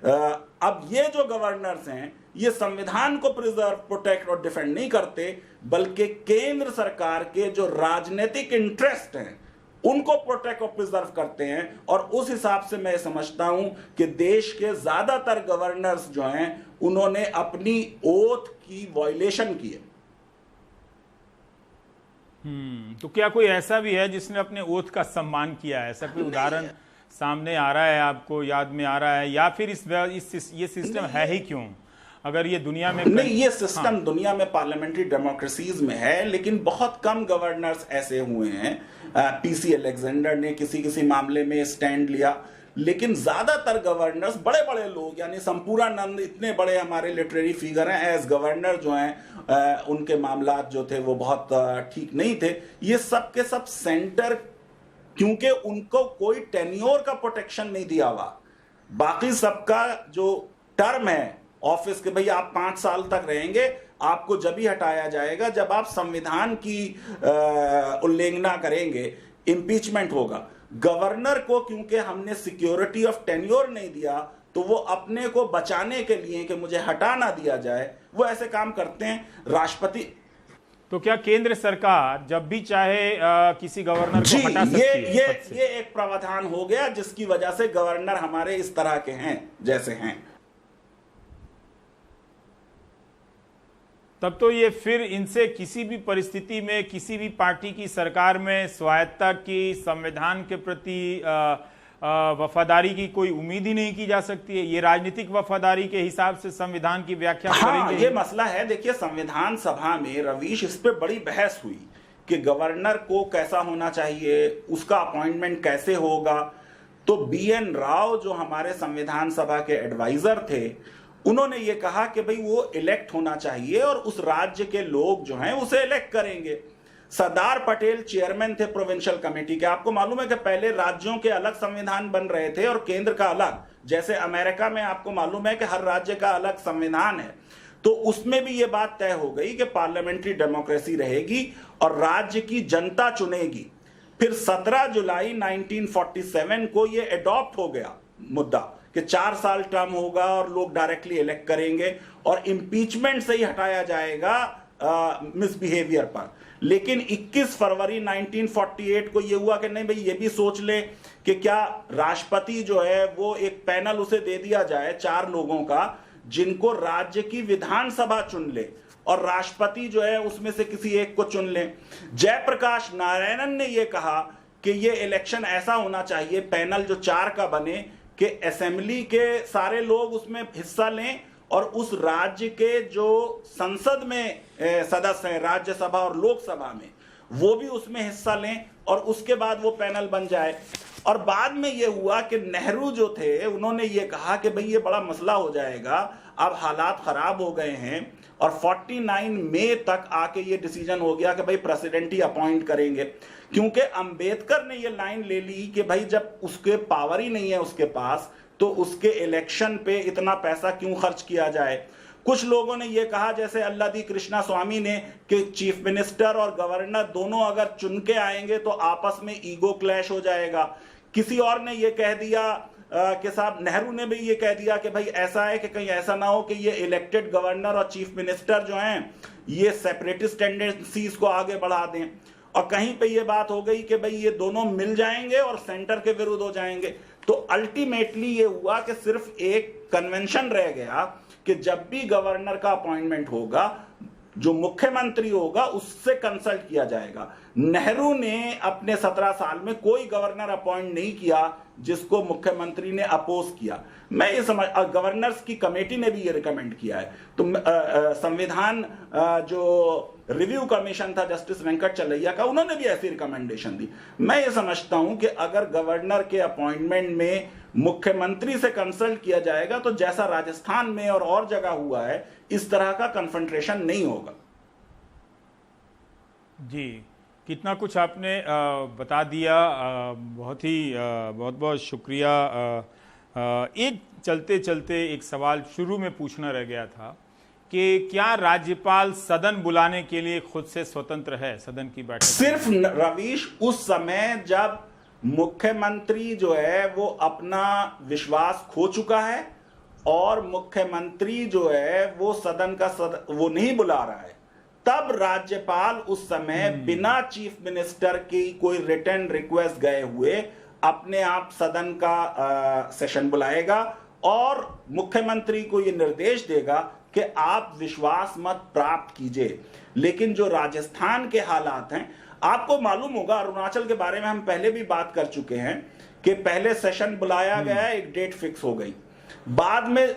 अब ये जो गवर्नर्स हैं ये संविधान को प्रिजर्व, प्रोटेक्ट और डिफेंड नहीं करते, बल्कि केंद्र सरकार के जो राजनीतिक इंटरेस्ट हैं उनको प्रोटेक्ट और प्रिजर्व करते हैं। और उस हिसाब से मैं समझता हूं कि देश के ज्यादातर गवर्नर्स जो हैं उन्होंने अपनी ओथ की वायलेशन की है। तो क्या कोई ऐसा भी है जिसने अपने ओथ का सम्मान किया है? ऐसा कोई उदाहरण सामने आ रहा है, आपको याद में आ रहा है, या फिर ये सिस्टम है ही क्यों? अगर ये दुनिया में नहीं, ये सिस्टम दुनिया में पार्लियामेंट्री डेमोक्रेसीज में है, लेकिन बहुत कम गवर्नर्स ऐसे हुए हैं। पीसी अलेक्जेंडर ने किसी किसी मामले में स्टैंड लिया, लेकिन ज्यादातर गवर्नर्स बड़े बड़े लोग, यानी संपूर्णानंद इतने बड़े हमारे लिटरेरी फिगर हैं, एज गवर्नर जो हैं उनके मामलात जो थे वो बहुत ठीक नहीं थे। ये सब के सब सेंटर, क्योंकि उनको कोई टेन्योर का प्रोटेक्शन नहीं दिया हुआ, बाकी सबका जो टर्म है ऑफिस के, भाई आप 5 साल तक रहेंगे, आपको जब ही हटाया जाएगा जब आप संविधान की उल्लंघना करेंगे, इंपीचमेंट होगा। गवर्नर को क्योंकि हमने सिक्योरिटी ऑफ टेन्योर नहीं दिया, तो वो अपने को बचाने के लिए कि मुझे हटा ना दिया जाए, वो ऐसे काम करते हैं। राष्ट्रपति, तो क्या केंद्र सरकार जब भी चाहे किसी गवर्नर को हटा सकती है? ये एक प्रावधान हो गया जिसकी वजह से गवर्नर हमारे इस तरह के हैं जैसे हैं। तब तो ये फिर इनसे किसी भी परिस्थिति में किसी भी पार्टी की सरकार में स्वायत्ता की, संविधान के प्रति वफादारी की कोई उम्मीद ही नहीं की जा सकती है। ये राजनीतिक वफादारी के हिसाब से संविधान की व्याख्या करेंगे। ये मसला है। देखिए, संविधान सभा में रवीश इस पे बड़ी बहस हुई कि गवर्नर को कैसा होना चाहिए, उसका अपॉइंटमेंट कैसे होगा। तो BN राव जो हमारे संविधान सभा के एडवाइजर थे, उन्होंने ये कहा कि भाई वो इलेक्ट होना चाहिए और उस राज्य के लोग जो हैं उसे इलेक्ट करेंगे। सरदार पटेल चेयरमैन थे प्रोविंशियल कमेटी के। आपको मालूम है कि पहले राज्यों के अलग संविधान बन रहे थे और केंद्र का अलग। जैसे अमेरिका में आपको मालूम है कि हर राज्य का अलग संविधान है, तो उसमें भी ये बात तय हो गई कि पार्लियामेंट्री डेमोक्रेसी रहेगी और राज्य की जनता चुनेगी। फिर 17 जुलाई 1947 को ये एडॉप्ट हो गया मुद्दा कि 4 साल टर्म होगा और लोग डायरेक्टली इलेक्ट करेंगे और इंपीचमेंट से ही हटाया जाएगा मिसबिहेवियर पर। लेकिन 21 फरवरी 1948 को यह हुआ कि नहीं भाई, ये भी सोच ले कि क्या राष्ट्रपति जो है वो एक पैनल उसे दे दिया जाए 4 लोगों का, जिनको राज्य की विधानसभा चुन ले और राष्ट्रपति जो है उसमें से किसी एक को चुन ले। जयप्रकाश नारायणन ने यह कहा कि ये इलेक्शन ऐसा होना चाहिए, पैनल जो 4 का बने, कि असेंबली के सारे लोग उसमें हिस्सा लें और उस राज्य के जो संसद में सदस्य हैं, राज्यसभा और लोकसभा में, वो भी उसमें हिस्सा लें और उसके बाद वो पैनल बन जाए। और बाद में ये हुआ कि नेहरू जो थे उन्होंने ये कहा कि भाई ये बड़ा मसला हो जाएगा, अब हालात खराब हो गए हैं, और 49 मई तक आके ये डिसीजन हो गया कि भाई प्रेसिडेंट ही अपॉइंट करेंगे। क्योंकि अंबेडकर ने ये लाइन ले ली कि भाई जब उसके पावर ही नहीं है उसके पास, तो उसके इलेक्शन पे इतना पैसा क्यों खर्च किया जाए। कुछ लोगों ने यह कहा, जैसे अल्लादी कृष्णा स्वामी ने, कि चीफ मिनिस्टर और गवर्नर दोनों अगर चुन के आएंगे तो आपस में ईगो क्लैश हो जाएगा। किसी और ने यह कह दिया कि साहब, नेहरू ने भी ये कह दिया कि भाई ऐसा है कि कहीं ऐसा ना हो कि ये इलेक्टेड गवर्नर और चीफ मिनिस्टर जो हैं ये सेपरेटिस्ट टेंडेंसीज को आगे बढ़ा दें। और कहीं पे ये बात हो गई कि भाई ये दोनों मिल जाएंगे और सेंटर के विरुद्ध हो जाएंगे। तो अल्टीमेटली ये हुआ कि सिर्फ एक कन्वेंशन रह गया कि जब भी गवर्नर का अपॉइंटमेंट होगा, जो मुख्यमंत्री होगा उससे कंसल्ट किया जाएगा। नेहरू ने अपने 17 साल में कोई गवर्नर अपॉइंट नहीं किया जिसको मुख्यमंत्री ने अपोज किया। मैं ये समझ, गवर्नर्स की कमेटी ने भी ये रिकमेंड किया है। तो संविधान जो रिव्यू कमीशन था जस्टिस वेंकट चलैया का, उन्होंने भी ऐसी रिकमेंडेशन दी। मैं ये समझता हूं कि अगर गवर्नर के अपॉइंटमेंट में मुख्यमंत्री से कंसल्ट किया जाएगा तो जैसा राजस्थान में और जगह हुआ है, इस तरह का कन्फ्रंटेशन नहीं होगा। जी, कितना कुछ आपने बता दिया, बहुत बहुत शुक्रिया। एक चलते चलते एक सवाल शुरू में पूछना रह गया था कि क्या राज्यपाल सदन बुलाने के लिए खुद से स्वतंत्र है, सदन की बैठक? सिर्फ रवीश, उस समय जब मुख्यमंत्री जो है वो अपना विश्वास खो चुका है और मुख्यमंत्री जो है वो सदन का वो नहीं बुला रहा है, तब राज्यपाल उस समय बिना चीफ मिनिस्टर की कोई रिटन रिक्वेस्ट गए हुए अपने आप सदन का सेशन बुलाएगा और मुख्यमंत्री को यह निर्देश देगा कि आप विश्वास मत प्राप्त कीजिए। लेकिन जो राजस्थान के हालात हैं, आपको मालूम होगा, अरुणाचल के बारे में हम पहले भी बात कर चुके हैं कि पहले सेशन बुलाया गया, एक डेट फिक्स हो गई, बाद में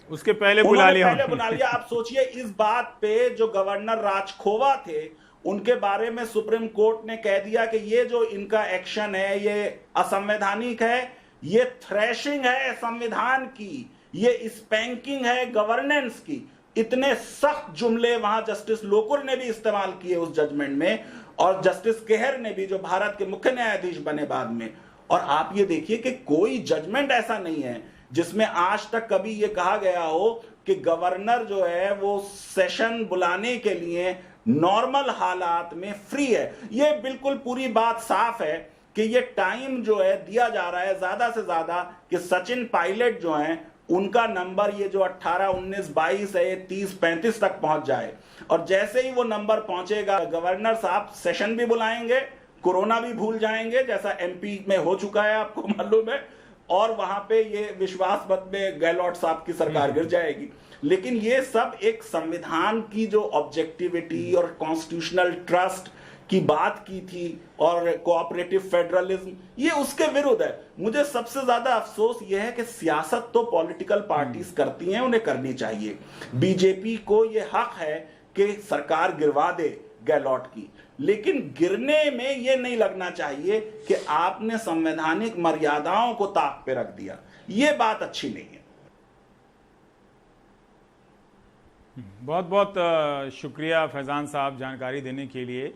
उसके पहले बुला लिया। पहले बुला लिया। आप सोचिए, इस बात पे जो गवर्नर राजखोवा थे उनके बारे में सुप्रीम कोर्ट ने कह दिया कि ये जो इनका एक्शन है ये असंवैधानिक है, ये थ्रैशिंग है संविधान की, ये स्पैंकिंग है गवर्नेंस की। इतने सख्त जुमले वहां जस्टिस लोकुर ने भी इस्तेमाल किए उस जजमेंट में, और जस्टिस केहर ने भी, जो भारत के मुख्य न्यायाधीश बने बाद में। और आप ये देखिए कि कोई जजमेंट ऐसा नहीं है जिसमें आज तक कभी ये कहा गया हो कि गवर्नर जो है वो सेशन बुलाने के लिए नॉर्मल हालात में फ्री है। ये बिल्कुल पूरी बात साफ है कि ये टाइम जो है दिया जा रहा है ज्यादा से ज्यादा कि सचिन पायलट जो हैं उनका नंबर ये जो 18, 19, 22 है ये 30, 35 तक पहुंच जाए। और जैसे ही वो नंबर पहुंचेगा गवर्नर साहब सेशन भी बुलाएंगे, कोरोना भी भूल जाएंगे जैसा एमपी में हो चुका है, आपको मालूम है, और वहां पे ये विश्वास मत में गहलोत साहब की सरकार गिर जाएगी। लेकिन ये सब एक संविधान की जो ऑब्जेक्टिविटी और कॉन्स्टिट्यूशनल ट्रस्ट की बात की थी और कोऑपरेटिव फेडरलिज्म, ये उसके विरुद्ध है। मुझे सबसे ज्यादा अफसोस यह है कि सियासत तो पॉलिटिकल पार्टीज करती हैं, उन्हें करनी चाहिए। बीजेपी को ये हक है कि सरकार गिरवा दे गहलोत की, लेकिन गिरने में यह नहीं लगना चाहिए कि आपने संवैधानिक मर्यादाओं को ताक पे रख दिया। यह बात अच्छी नहीं है। बहुत बहुत शुक्रिया फैज़ान साहब जानकारी देने के लिए।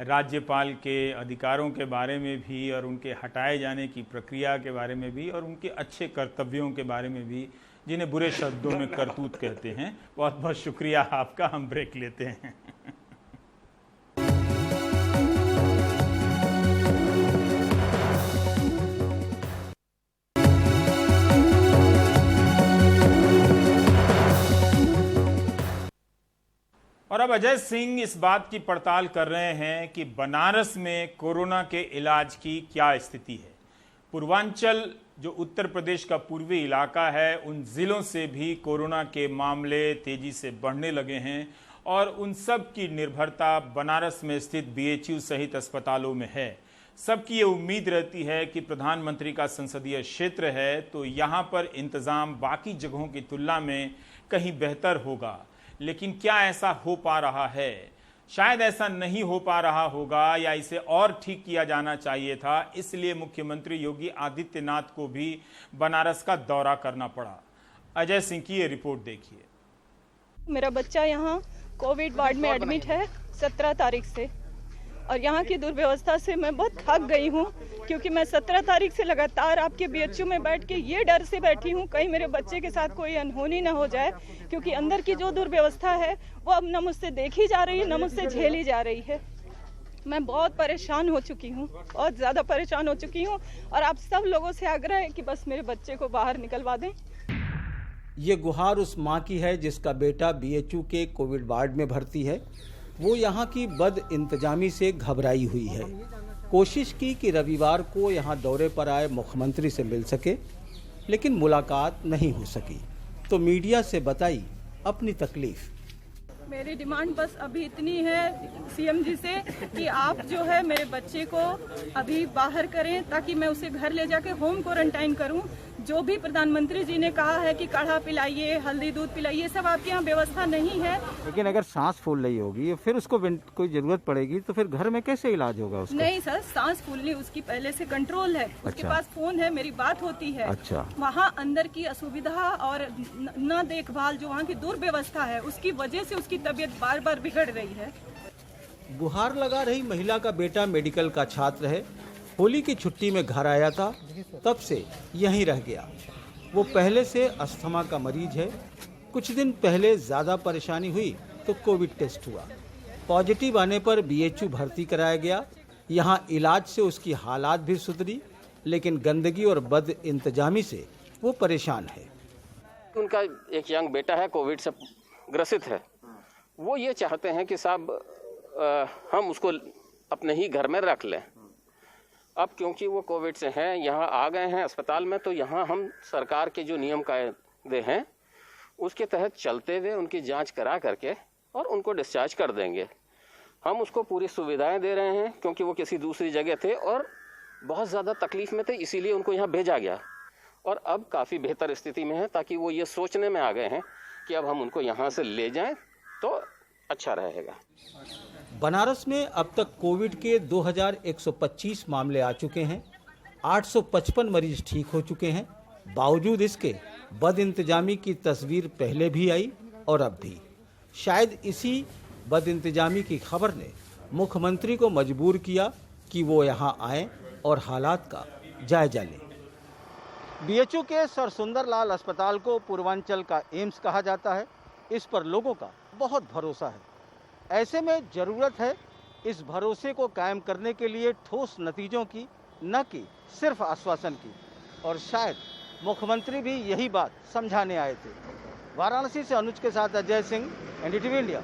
राज्यपाल के अधिकारों के बारे में भी और उनके हटाए जाने की प्रक्रिया के बारे में भी और उनके अच्छे कर्तव्यों के बारे में भी, जिन्हें बुरे शब्दों में करतूत कहते हैं। बहुत बहुत शुक्रिया आपका। हम ब्रेक लेते हैं। और अब अजय सिंह इस बात की पड़ताल कर रहे हैं कि बनारस में कोरोना के इलाज की क्या स्थिति है। पूर्वांचल जो उत्तर प्रदेश का पूर्वी इलाका है, उन जिलों से भी कोरोना के मामले तेजी से बढ़ने लगे हैं और उन सब की निर्भरता बनारस में स्थित बीएचयू सहित अस्पतालों में है। सबकी ये उम्मीद रहती है कि प्रधानमंत्री का संसदीय क्षेत्र है तो यहाँ पर इंतज़ाम बाकी जगहों की तुलना में कहीं बेहतर होगा, लेकिन क्या ऐसा हो पा रहा है? शायद ऐसा नहीं हो पा रहा होगा या इसे और ठीक किया जाना चाहिए था। इसलिए मुख्यमंत्री योगी आदित्यनाथ को भी बनारस का दौरा करना पड़ा। अजय सिंह की ये रिपोर्ट देखिए। मेरा बच्चा यहाँ कोविड वार्ड में एडमिट है 17 तारीख से, और यहाँ की दुर्व्यवस्था से मैं बहुत थक गई हूँ, क्योंकि मैं 17 तारीख से लगातार आपके बीएचयू में बैठ के ये डर से बैठी हूँ कहीं मेरे बच्चे के साथ कोई अनहोनी ना हो जाए, क्योंकि अंदर की जो दुर्व्यवस्था है वो अब न मुझसे देखी जा रही है न मुझसे झेली जा रही है। मैं बहुत परेशान हो चुकी हूँ, बहुत ज़्यादा परेशान हो चुकी हूँ, और आप सब लोगों से आग्रह है कि बस मेरे बच्चे को बाहर निकलवा दें। ये गुहार उस माँ की है जिसका बेटा बीएचयू के कोविड वार्ड में भर्ती है। वो यहाँ की बद इंतजामी से घबराई हुई है। कोशिश की कि रविवार को यहाँ दौरे पर आए मुख्यमंत्री से मिल सके, लेकिन मुलाकात नहीं हो सकी, तो मीडिया से बताई अपनी तकलीफ। मेरी डिमांड बस अभी इतनी है सीएम जी से कि आप जो है मेरे बच्चे को अभी बाहर करें, ताकि मैं उसे घर ले जाके होम क्वारंटाइन करूं। जो भी प्रधानमंत्री जी ने कहा है कि काढ़ा पिलाइए, हल्दी दूध पिलाइए, सब आपके यहाँ व्यवस्था नहीं है। लेकिन अगर सांस फूल रही होगी फिर उसको कोई जरूरत पड़ेगी तो फिर घर में कैसे इलाज होगा उसका? नहीं सर, सांस फूलनी उसकी पहले से कंट्रोल है। उसके पास फोन है, मेरी बात होती है। अच्छा। वहाँ अंदर की असुविधा और न देखभाल, जो वहाँ की दुर्व्यवस्था है, उसकी वजह से उसकी तबीयत बार बार बिगड़ रही है। गुहार लगा रही महिला का बेटा मेडिकल का छात्र है। होली की छुट्टी में घर आया था, तब से यहीं रह गया। वो पहले से अस्थमा का मरीज है। कुछ दिन पहले ज़्यादा परेशानी हुई तो कोविड टेस्ट हुआ। पॉजिटिव आने पर बीएचयू भर्ती कराया गया। यहाँ इलाज से उसकी हालात भी सुधरी, लेकिन गंदगी और बद इंतजामी से वो परेशान है। उनका एक यंग बेटा है, कोविड से ग्रसित है। वो ये चाहते हैं कि साहब हम उसको अपने ही घर में रख लें। अब क्योंकि वो कोविड से हैं, यहाँ आ गए हैं अस्पताल में, तो यहाँ हम सरकार के जो नियम कायदे हैं उसके तहत चलते हुए उनकी जांच करा करके और उनको डिस्चार्ज कर देंगे। हम उसको पूरी सुविधाएं दे रहे हैं, क्योंकि वो किसी दूसरी जगह थे और बहुत ज़्यादा तकलीफ में थे, इसीलिए उनको यहाँ भेजा गया। और अब काफ़ी बेहतर स्थिति में है, ताकि वो ये सोचने में आ गए हैं कि अब हम उनको यहाँ से ले जाएं तो अच्छा रहेगा। बनारस में अब तक कोविड के 2125 मामले आ चुके हैं। 855 मरीज ठीक हो चुके हैं। बावजूद इसके बदइंतजामी की तस्वीर पहले भी आई और अब भी। शायद इसी बदइंतजामी की खबर ने मुख्यमंत्री को मजबूर किया कि वो यहाँ आए और हालात का जायजा लें। बीएचयू के सर सुंदरलाल अस्पताल को पूर्वांचल का एम्स कहा जाता है। इस पर लोगों का बहुत भरोसा है। ऐसे में जरूरत है इस भरोसे को कायम करने के लिए ठोस नतीजों की, न कि सिर्फ आश्वासन की। और शायद मुख्यमंत्री भी यही बात समझाने आए थे। वाराणसी से अनुज के साथ अजय सिंह, एनडीटीवी इंडिया।